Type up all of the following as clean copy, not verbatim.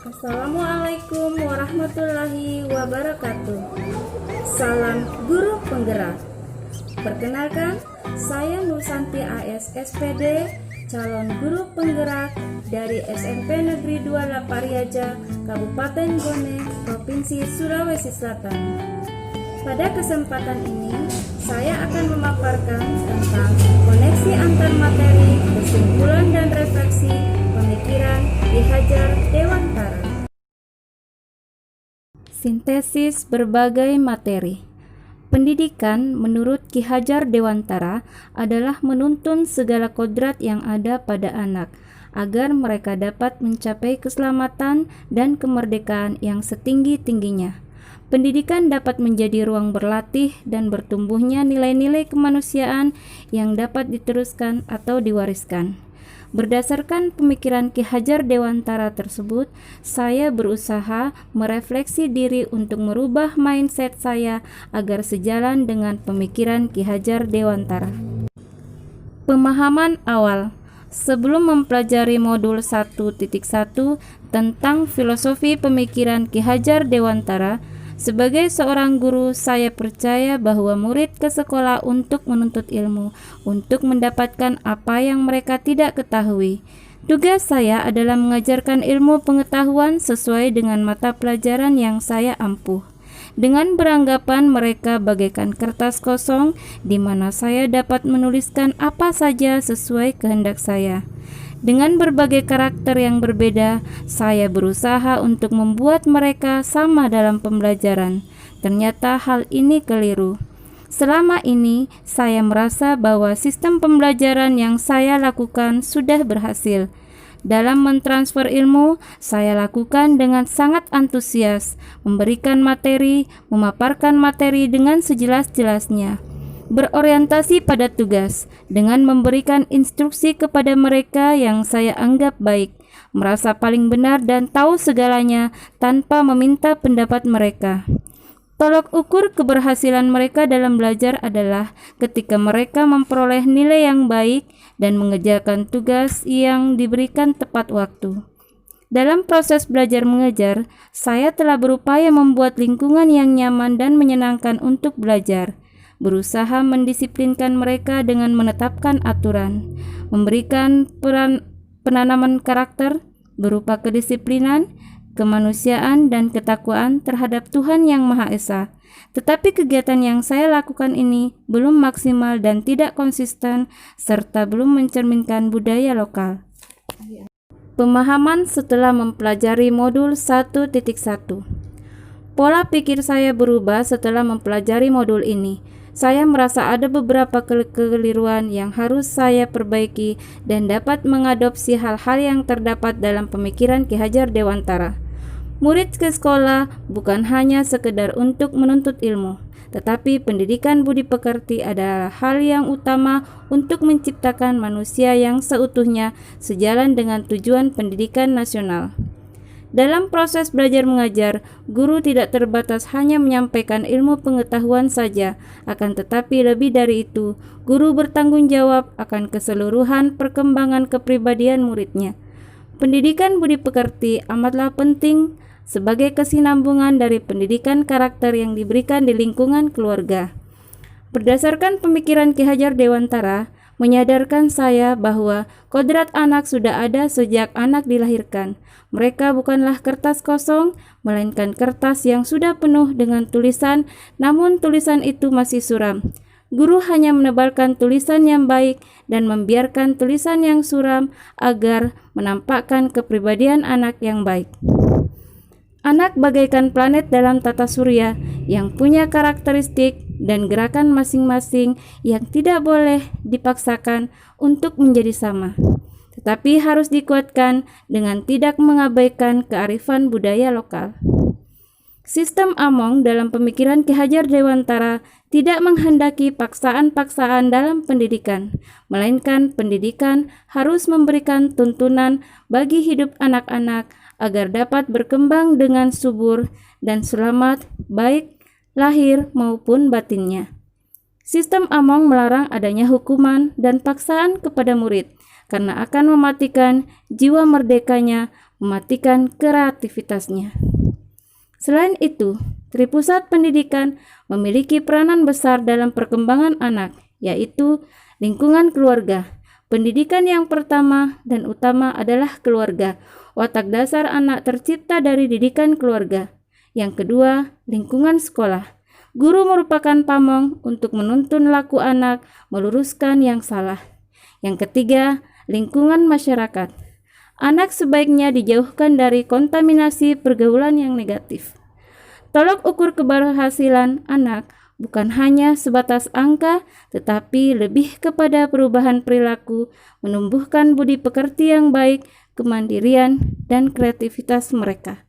Assalamualaikum warahmatullahi wabarakatuh. Salam guru penggerak. Perkenalkan, saya Nursanti AS SPD, calon guru penggerak dari SMP Negeri 2 Lapariaja, Kabupaten Bone, Provinsi Sulawesi Selatan. Pada kesempatan ini, saya akan memaparkan tentang koneksi antar materi, kesimpulan dan refleksi pemikiran Ki Hajar Dewantara. Sintesis berbagai materi. Pendidikan menurut Ki Hajar Dewantara adalah menuntun segala kodrat yang ada pada anak agar mereka dapat mencapai keselamatan dan kemerdekaan yang setinggi-tingginya. Pendidikan dapat menjadi ruang berlatih dan bertumbuhnya nilai-nilai kemanusiaan yang dapat diteruskan atau diwariskan. Berdasarkan pemikiran Ki Hajar Dewantara tersebut, saya berusaha merefleksi diri untuk merubah mindset saya agar sejalan dengan pemikiran Ki Hajar Dewantara. Pemahaman awal. Sebelum mempelajari modul 1.1 tentang filosofi pemikiran Ki Hajar Dewantara, sebagai seorang guru, saya percaya bahwa murid ke sekolah untuk menuntut ilmu, untuk mendapatkan apa yang mereka tidak ketahui. Tugas saya adalah mengajarkan ilmu pengetahuan sesuai dengan mata pelajaran yang saya ampuh. Dengan beranggapan mereka bagaikan kertas kosong, di mana saya dapat menuliskan apa saja sesuai kehendak saya. Dengan berbagai karakter yang berbeda, saya berusaha untuk membuat mereka sama dalam pembelajaran. Ternyata hal ini keliru. Selama ini, saya merasa bahwa sistem pembelajaran yang saya lakukan sudah berhasil. Dalam mentransfer ilmu, saya lakukan dengan sangat antusias, memberikan materi, memaparkan materi dengan sejelas-jelasnya. Berorientasi pada tugas dengan memberikan instruksi kepada mereka yang saya anggap baik, merasa paling benar dan tahu segalanya tanpa meminta pendapat mereka. Tolok ukur keberhasilan mereka dalam belajar adalah ketika mereka memperoleh nilai yang baik dan mengerjakan tugas yang diberikan tepat waktu. Dalam proses belajar mengajar, saya telah berupaya membuat lingkungan yang nyaman dan menyenangkan untuk belajar. Berusaha mendisiplinkan mereka dengan menetapkan aturan, memberikan penanaman karakter berupa kedisiplinan, kemanusiaan, dan ketakwaan terhadap Tuhan Yang Maha Esa. Tetapi kegiatan yang saya lakukan ini belum maksimal dan tidak konsisten, serta belum mencerminkan budaya lokal. Pemahaman setelah mempelajari modul 1.1. Pola pikir saya berubah setelah mempelajari modul ini. Saya merasa ada beberapa kekeliruan yang harus saya perbaiki dan dapat mengadopsi hal-hal yang terdapat dalam pemikiran Ki Hajar Dewantara. Murid ke sekolah bukan hanya sekedar untuk menuntut ilmu, tetapi pendidikan budi pekerti adalah hal yang utama untuk menciptakan manusia yang seutuhnya sejalan dengan tujuan pendidikan nasional. Dalam proses belajar mengajar, guru tidak terbatas hanya menyampaikan ilmu pengetahuan saja, akan tetapi lebih dari itu, guru bertanggung jawab akan keseluruhan perkembangan kepribadian muridnya. Pendidikan budi pekerti amatlah penting sebagai kesinambungan dari pendidikan karakter yang diberikan di lingkungan keluarga. Berdasarkan pemikiran Ki Hajar Dewantara, menyadarkan saya bahwa kodrat anak sudah ada sejak anak dilahirkan. Mereka bukanlah kertas kosong, melainkan kertas yang sudah penuh dengan tulisan, namun tulisan itu masih suram. Guru hanya menebalkan tulisan yang baik dan membiarkan tulisan yang suram agar menampakkan kepribadian anak yang baik. Anak bagaikan planet dalam tata surya yang punya karakteristik dan gerakan masing-masing yang tidak boleh dipaksakan untuk menjadi sama, tetapi harus dikuatkan dengan tidak mengabaikan kearifan budaya lokal. Sistem Among dalam pemikiran Ki Hajar Dewantara tidak menghendaki paksaan-paksaan dalam pendidikan, melainkan pendidikan harus memberikan tuntunan bagi hidup anak-anak agar dapat berkembang dengan subur dan selamat baik lahir maupun batinnya. Sistem Among melarang adanya hukuman dan paksaan kepada murid karena akan mematikan jiwa merdekanya, mematikan kreativitasnya. Selain itu, Tripusat Pendidikan memiliki peranan besar dalam perkembangan anak, yaitu lingkungan keluarga. Pendidikan yang pertama dan utama adalah keluarga. Watak dasar anak tercipta dari didikan keluarga. Yang kedua, lingkungan sekolah. Guru merupakan pamong untuk menuntun laku anak, meluruskan yang salah. Yang ketiga, lingkungan masyarakat. Anak sebaiknya dijauhkan dari kontaminasi pergaulan yang negatif. Tolok ukur keberhasilan anak bukan hanya sebatas angka, tetapi lebih kepada perubahan perilaku, menumbuhkan budi pekerti yang baik, kemandirian, dan kreativitas mereka.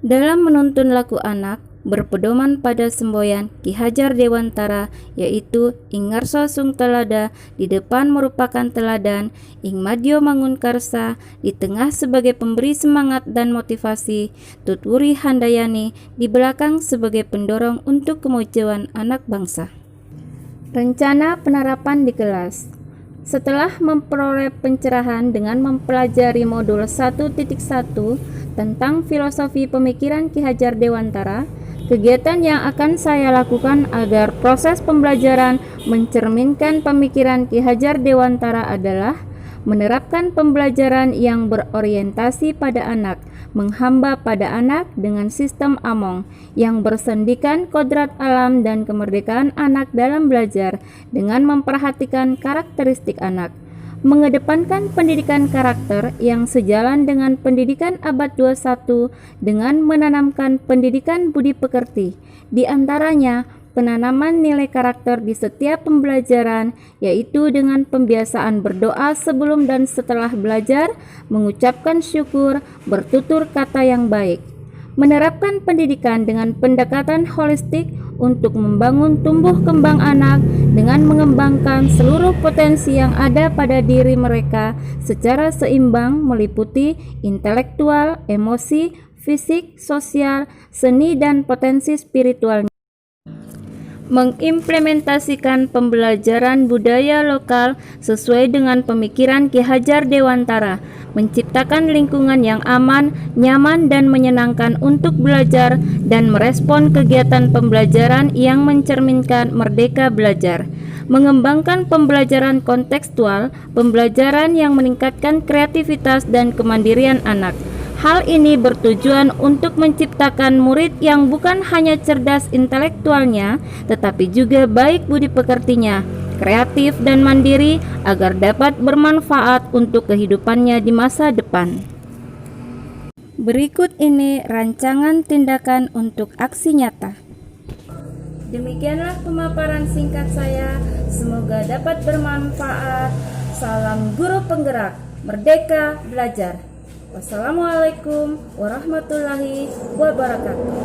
Dalam menuntun laku anak, berpedoman pada semboyan Ki Hajar Dewantara, yaitu ing ngarsa sung telada, di depan merupakan teladan, ing madyo mangun karsa, di tengah sebagai pemberi semangat dan motivasi, tutwuri handayani, di belakang sebagai pendorong untuk kemajuan anak bangsa. Rencana penerapan di kelas. Setelah memperoleh pencerahan dengan mempelajari modul 1.1 tentang filosofi pemikiran Ki Hajar Dewantara, kegiatan yang akan saya lakukan agar proses pembelajaran mencerminkan pemikiran Ki Hajar Dewantara adalah menerapkan pembelajaran yang berorientasi pada anak, menghamba pada anak dengan sistem Among yang bersendikan kodrat alam dan kemerdekaan anak dalam belajar dengan memperhatikan karakteristik anak, mengedepankan pendidikan karakter yang sejalan dengan pendidikan abad 21 dengan menanamkan pendidikan budi pekerti, di antaranya penanaman nilai karakter di setiap pembelajaran, yaitu dengan pembiasaan berdoa sebelum dan setelah belajar, mengucapkan syukur, bertutur kata yang baik. Menerapkan pendidikan dengan pendekatan holistik untuk membangun tumbuh kembang anak dengan mengembangkan seluruh potensi yang ada pada diri mereka secara seimbang meliputi intelektual, emosi, fisik, sosial, seni, dan potensi spiritualnya. Mengimplementasikan pembelajaran budaya lokal sesuai dengan pemikiran Ki Hajar Dewantara, menciptakan lingkungan yang aman, nyaman, dan menyenangkan untuk belajar, dan merespon kegiatan pembelajaran yang mencerminkan merdeka belajar. Mengembangkan pembelajaran kontekstual, pembelajaran yang meningkatkan kreativitas dan kemandirian anak. Hal ini bertujuan untuk menciptakan murid yang bukan hanya cerdas intelektualnya, tetapi juga baik budi pekertinya, kreatif dan mandiri agar dapat bermanfaat untuk kehidupannya di masa depan. Berikut ini rancangan tindakan untuk aksi nyata. Demikianlah pemaparan singkat saya, semoga dapat bermanfaat. Salam guru penggerak, merdeka belajar. Wassalamualaikum warahmatullahi wabarakatuh.